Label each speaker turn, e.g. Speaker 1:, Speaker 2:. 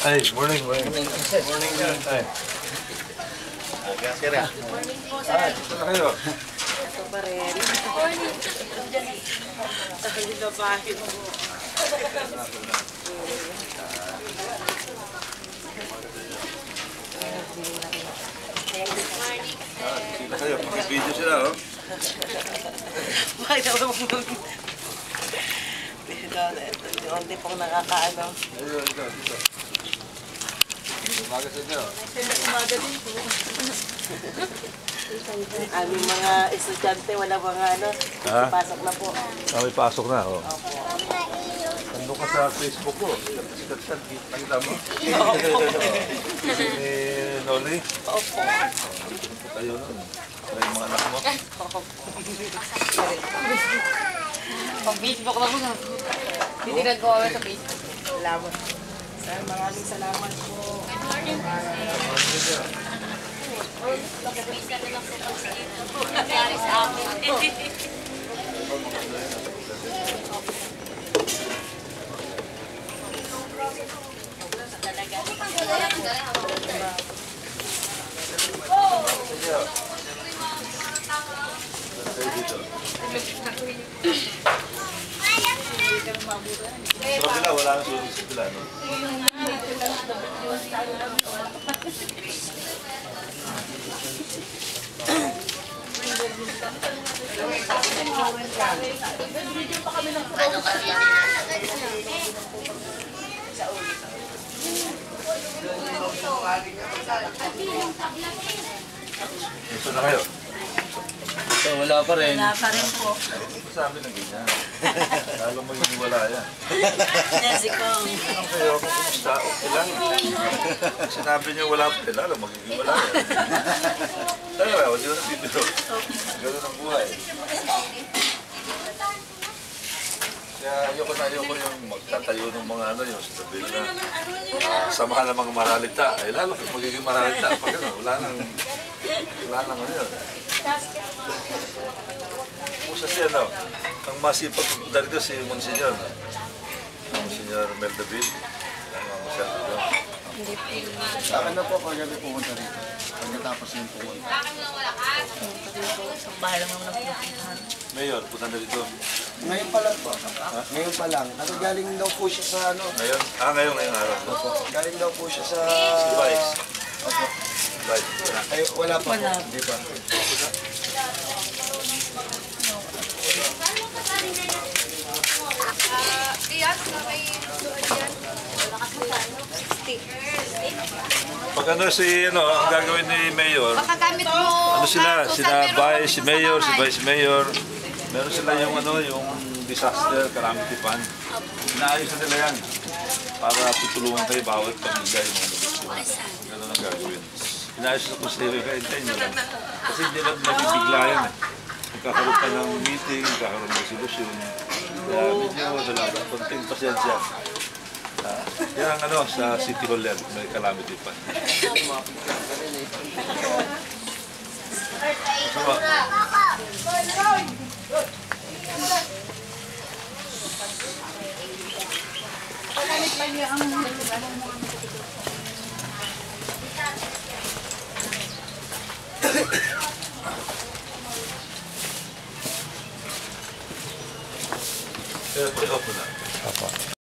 Speaker 1: Ay, morning. Morning.
Speaker 2: Morning,
Speaker 1: Ay.
Speaker 3: Morning po, sir.
Speaker 1: Ito na kayo.
Speaker 3: Ito pa rin. Morning. Dahil na bahay mo.
Speaker 1: Kita kayo. Makipidyo sila, oh.
Speaker 3: Bakit naman mo? Hindi pong nakakaano.
Speaker 1: Dito. Umaga sa inyo.
Speaker 3: Umaga din po. Aming mga estudyante, wala mga ano, pasok na po.
Speaker 1: May pasok na, oh.
Speaker 3: Opo.
Speaker 1: Nandun ka sa Facebook ko. Sikat-sikat. Nakita mo? Si Noli.
Speaker 3: Opo.
Speaker 1: Tayo nun. Kaya yung mga anak mo.
Speaker 3: Opo.
Speaker 4: Pag-Facebook lang ko. Hindi nag-go sa Facebook.
Speaker 3: Salamat. Sir, maraming salamat po.
Speaker 4: Nangyari sa akin.
Speaker 1: Sa kabila, wala nang sulit sa kabila, no? Gusto na kayo?
Speaker 2: So, wala pa rin.
Speaker 3: Wala pa rin po.
Speaker 1: Sa amin ang ganyan. Lalo mo yung wala yan.
Speaker 3: Yes, ikaw.
Speaker 1: Ano kayo? Kumusta? Okay lang. Sinabi niyo wala pa rin. Lalo magiging wala yan. Talaga, hindi ko nabibiro. Ganun ang buhay. Kaya ayoko yung magtatayo ng mga ano yung sabihin na samahan ng mga maralita. Eh lalo kung magiging maralita. Pag ano, wala nang ano yun. Musa siya, no? Ang masipag dito si Monsignor. Monsignor Mel David. Ang masyado doon.
Speaker 2: Sa akin na po kagabi pumunta rito. Pagkatapos yung pumunta.
Speaker 3: Bahay lang naman ang
Speaker 1: Mayor, punta na dito.
Speaker 2: Ngayon pa lang po. Ngayon pa lang. Kasi galing daw po siya sa ano.
Speaker 1: Ngayon? Ngayong araw. No?
Speaker 2: Galing daw po siya sa...
Speaker 1: Si Vice.
Speaker 2: Opo.
Speaker 1: Vice.
Speaker 2: Ay, wala pa po. Hindi pa.
Speaker 1: Pag ano ang gagawin ni Mayor,
Speaker 4: Makagamit mo.
Speaker 1: ano sila Vice Mayor, si Vice Mayor, meron sila yung yung disaster calamity fund. Inaayos na nila yan para tutulungan kayo bawat pamilya yung mga nabuksuhan. Ganun ang gagawin. Inaayos na kung sila kayo, hintayin nyo lang. Kasi hindi lang nagibigla yan eh. Magkakaroon pa ng meeting, magkakaroon ng solusyon. Kaya medyo dalaga, konting pasensya. Yan ang sa City Hall yan, may calamity fund. Kaya pre-off mo na.